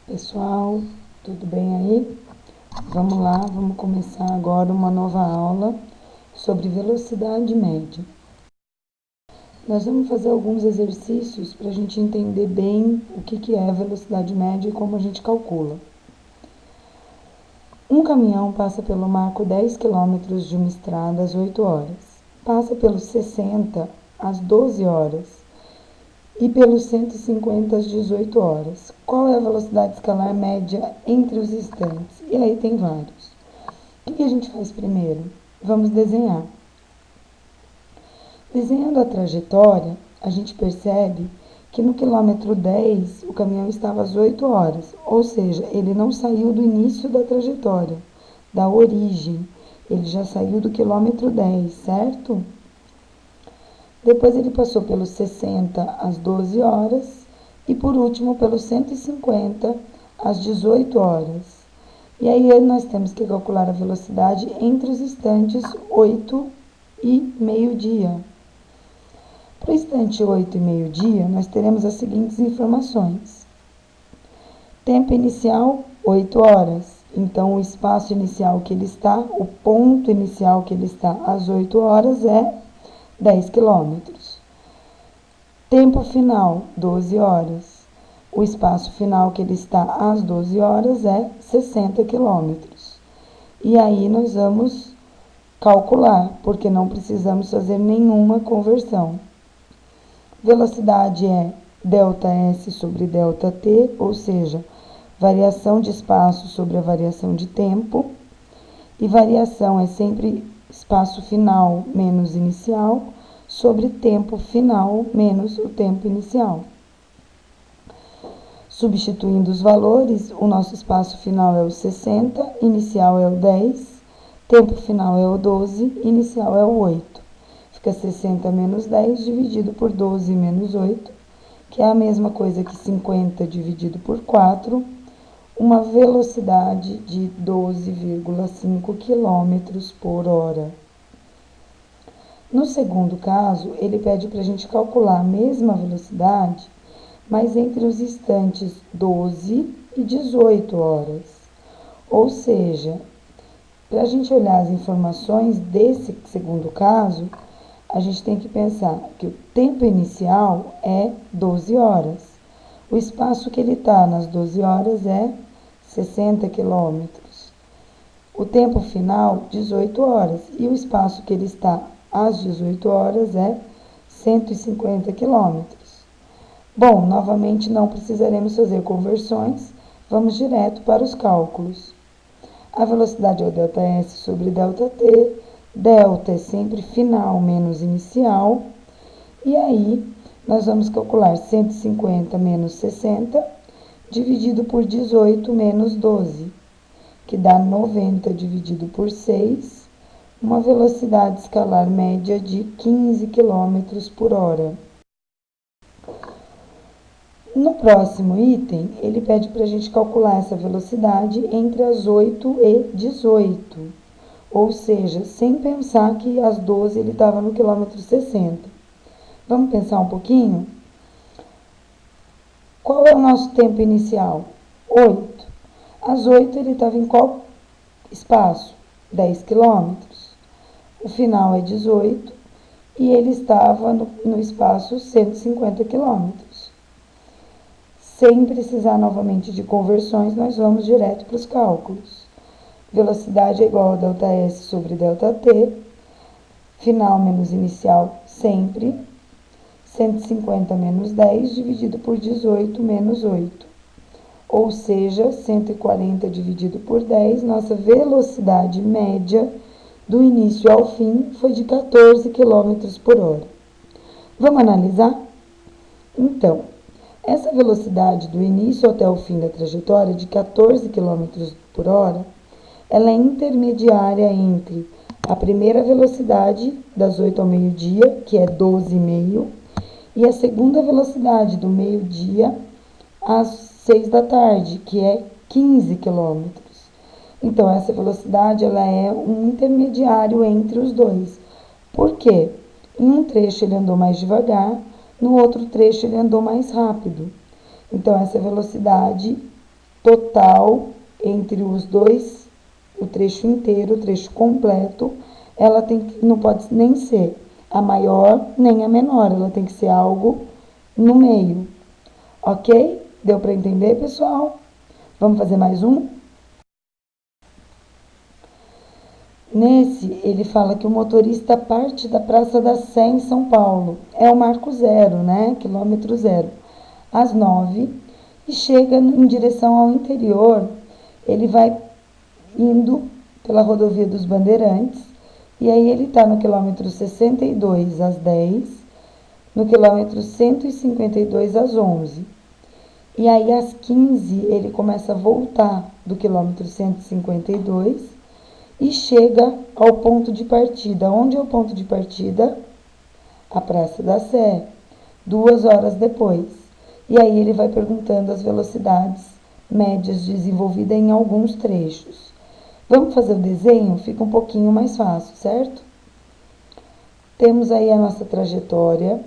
Pessoal, tudo bem aí? Vamos lá, vamos começar agora uma nova aula sobre velocidade média. Nós vamos fazer alguns exercícios para a gente entender bem o que é a velocidade média e como a gente calcula. Um caminhão passa pelo marco 10 km de uma estrada às 8 horas, passa pelos 60 às 12 horas e pelos 150 às 18 horas. Qual é a velocidade escalar média entre os instantes? E aí tem vários. O que a gente faz primeiro? Vamos desenhar. Desenhando a trajetória, a gente percebe que no quilômetro 10 o caminhão estava às 8 horas, ou seja, ele não saiu do início da trajetória, da origem, ele já saiu do quilômetro 10, certo? Depois ele passou pelos 60 às 12 horas e por último pelos 150 às 18 horas. E aí nós temos que calcular a velocidade entre os instantes 8 e meio-dia. Para o instante 8 e meio-dia, nós teremos as seguintes informações. Tempo inicial, 8 horas. Então, o espaço inicial que ele está, o ponto inicial que ele está às 8 horas é 10 quilômetros. Tempo final, 12 horas. O espaço final que ele está às 12 horas é 60 quilômetros. E aí nós vamos calcular, porque não precisamos fazer nenhuma conversão. Velocidade é ΔS sobre ΔT, ou seja, variação de espaço sobre a variação de tempo. E variação é sempre espaço final menos inicial sobre tempo final menos o tempo inicial. Substituindo os valores, o nosso espaço final é o 60, inicial é o 10, tempo final é o 12, inicial é o 8. Fica 60 menos 10 dividido por 12 menos 8, que é a mesma coisa que 50 dividido por 4, uma velocidade de 12,5 km por hora. No segundo caso, ele pede para a gente calcular a mesma velocidade, mas entre os instantes 12 e 18 horas. Ou seja, para a gente olhar as informações desse segundo caso, a gente tem que pensar que o tempo inicial é 12 horas. O espaço que ele está nas 12 horas é 60 quilômetros. O tempo final, 18 horas. E o espaço que ele está às 18 horas é 150 quilômetros. Bom, novamente não precisaremos fazer conversões, vamos direto para os cálculos. A velocidade é o ΔS sobre ΔT, delta é sempre final menos inicial, e aí nós vamos calcular 150 menos 60, dividido por 18 menos 12, que dá 90 dividido por 6, uma velocidade escalar média de 15 km por hora. No próximo item, ele pede para a gente calcular essa velocidade entre as 8 e 18, ou seja, sem pensar que às 12 ele estava no quilômetro 60. Vamos pensar um pouquinho? Qual é o nosso tempo inicial? 8. Às 8 ele estava em qual espaço? 10 quilômetros. O final é 18 e ele estava no espaço 150 quilômetros. Sem precisar novamente de conversões, nós vamos direto para os cálculos. Velocidade é igual a ΔS sobre ΔT, final menos inicial sempre, 150 menos 10 dividido por 18 menos 8. Ou seja, 140 dividido por 10, nossa velocidade média do início ao fim foi de 14 km por hora. Vamos analisar? Então, essa velocidade do início até o fim da trajetória de 14 km por hora, ela é intermediária entre a primeira velocidade das 8 ao meio-dia, que é 12,5, e a segunda velocidade do meio-dia às 6 da tarde, que é 15 km. Então, essa velocidade ela é um intermediário entre os dois. Por quê? Em um trecho ele andou mais devagar, no outro trecho ele andou mais rápido. Então, essa velocidade total entre os dois, o trecho inteiro, o trecho completo, ela não pode nem ser a maior nem a menor, ela tem que ser algo no meio. Ok? Deu para entender, pessoal? Vamos fazer mais um? Nesse, ele fala que o motorista parte da Praça da Sé em São Paulo. É o marco zero, né? Quilômetro zero. Às 9 e chega em direção ao interior. Ele vai indo pela rodovia dos Bandeirantes. E aí ele está no quilômetro 62 às 10, no quilômetro 152 às 11. E aí às 15 ele começa a voltar do quilômetro 152 e chega ao ponto de partida. Onde é o ponto de partida? A Praça da Sé, 2 horas depois. E aí ele vai perguntando as velocidades médias desenvolvidas em alguns trechos. Vamos fazer o desenho? Fica um pouquinho mais fácil, certo? Temos aí a nossa trajetória.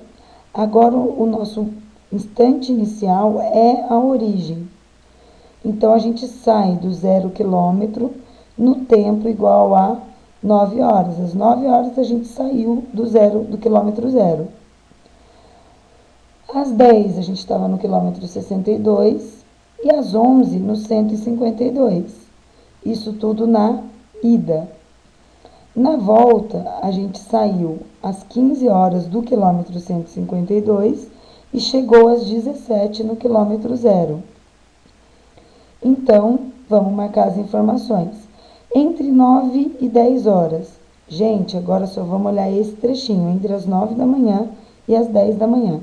Agora o nosso instante inicial é a origem. Então a gente sai do 0 km no tempo igual a 9 horas. Às 9 horas a gente saiu do quilômetro zero. Às 10 a gente estava no quilômetro 62 e às 11 no 152. Isso tudo na ida. Na volta, a gente saiu às 15 horas do quilômetro 152 e chegou às 17 no quilômetro zero. Então, vamos marcar as informações. Entre 9 e 10 horas. Gente, agora só vamos olhar esse trechinho, entre as 9 da manhã e as 10 da manhã.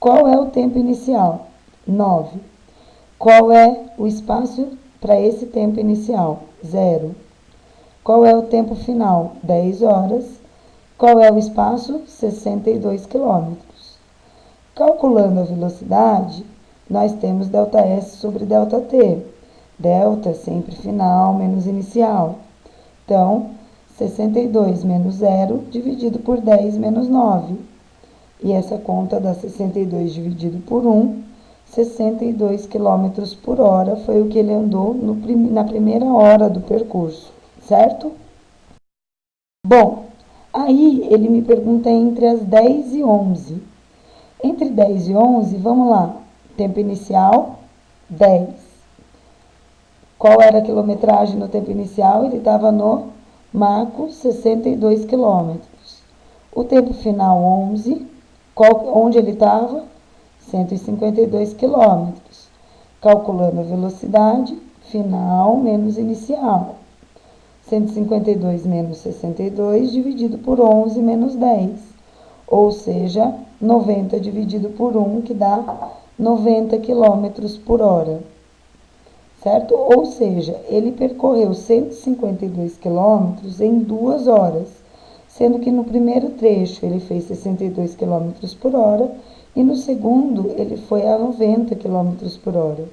Qual é o tempo inicial? 9. Qual é o espaço para esse tempo inicial? 0. Qual é o tempo final? 10 horas. Qual é o espaço? 62 quilômetros. Calculando a velocidade, nós temos ΔS sobre ΔT. Delta é sempre final menos inicial. Então, 62 menos 0 dividido por 10 menos 9. E essa conta dá 62 dividido por 1, 62 km por hora foi o que ele andou na primeira hora do percurso, certo? Bom, aí ele me pergunta entre as 10 e 11. Entre 10 e 11, vamos lá. Tempo inicial, 10. Qual era a quilometragem no tempo inicial? Ele estava no marco 62 quilômetros. O tempo final, 11. Onde ele estava? 152 quilômetros. Calculando a velocidade, final menos inicial. 152 menos 62 dividido por 11 menos 10. Ou seja, 90 dividido por 1, que dá 90 quilômetros por hora. Certo? Ou seja, ele percorreu 152 quilômetros em 2 horas, sendo que no primeiro trecho ele fez 62 quilômetros por hora e no segundo ele foi a 90 quilômetros por hora.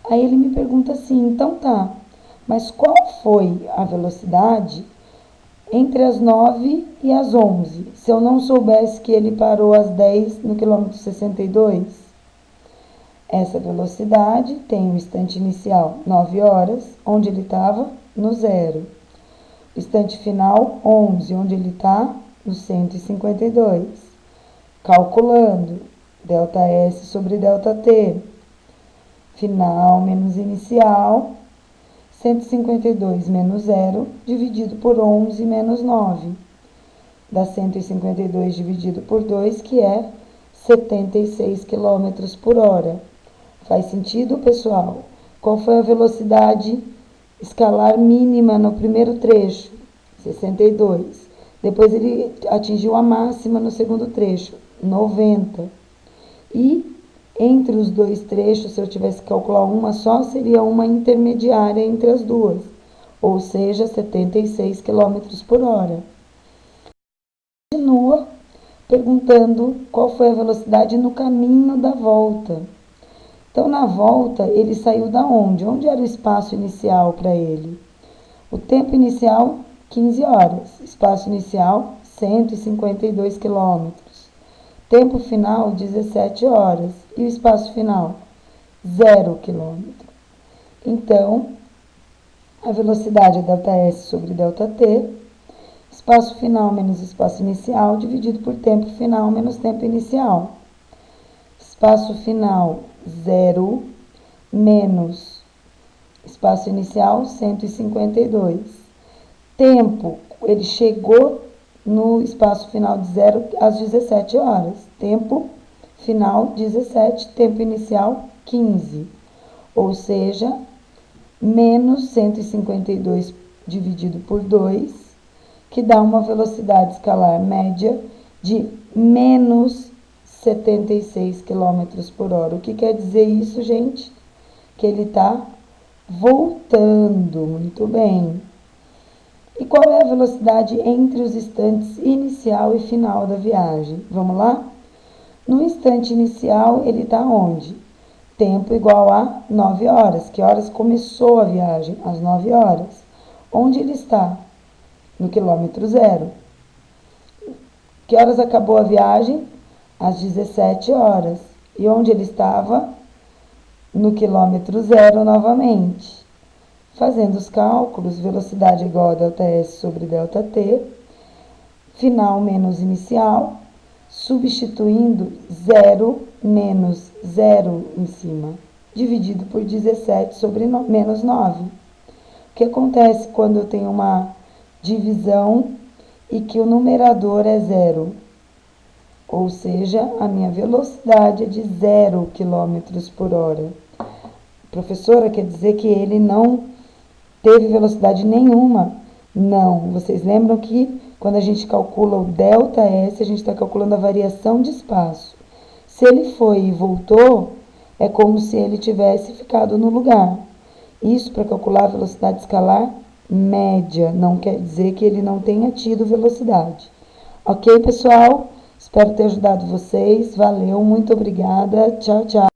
Aí ele me pergunta assim, então tá, mas qual foi a velocidade entre as 9 e as 11, se eu não soubesse que ele parou às 10 no quilômetro 62? Essa velocidade tem o instante inicial 9 horas, onde ele estava no zero. O instante final 11, onde ele está no 152. Calculando ΔS sobre ΔT. Final menos inicial, 152 menos 0, dividido por 11 menos 9. Dá 152 dividido por 2, que é 76 km por hora. Faz sentido, pessoal? Qual foi a velocidade escalar mínima no primeiro trecho? 62. Depois ele atingiu a máxima no segundo trecho, 90. E entre os dois trechos, se eu tivesse que calcular uma só, seria uma intermediária entre as duas, ou seja, 76 km por hora. Continua perguntando qual foi a velocidade no caminho da volta. Então, na volta, ele saiu da onde? Onde era o espaço inicial para ele? O tempo inicial, 15 horas. Espaço inicial, 152 quilômetros. Tempo final, 17 horas. E o espaço final? 0 km. Então, a velocidade é ΔS sobre ΔT, espaço final menos espaço inicial, dividido por tempo final menos tempo inicial. Espaço final, 0, menos espaço inicial, 152. Tempo, ele chegou no espaço final de 0 às 17 horas. Tempo final, 17. Tempo inicial, 15. Ou seja, menos 152 dividido por 2, que dá uma velocidade escalar média de menos 76 km por hora. O que quer dizer isso, gente? Que ele está voltando. Muito bem. E qual é a velocidade entre os instantes inicial e final da viagem? Vamos lá? No instante inicial, ele está onde? Tempo igual a 9 horas. Que horas começou a viagem? Às 9 horas. Onde ele está? No quilômetro 0. Que horas acabou a viagem? Às 17 horas. E onde ele estava? No quilômetro 0 novamente. Fazendo os cálculos, velocidade igual a ΔS sobre ΔT, final menos inicial, substituindo 0 menos 0 em cima, dividido por 17 sobre menos 9. O que acontece quando eu tenho uma divisão e que o numerador é 0? Ou seja, a minha velocidade é de 0 km por hora. Professora, quer dizer que ele não teve velocidade nenhuma? Não. Vocês lembram que quando a gente calcula o ΔS, a gente está calculando a variação de espaço. Se ele foi e voltou, é como se ele tivesse ficado no lugar. Isso para calcular a velocidade escalar média, não quer dizer que ele não tenha tido velocidade. Ok, pessoal? Espero ter ajudado vocês. Valeu, muito obrigada. Tchau, tchau.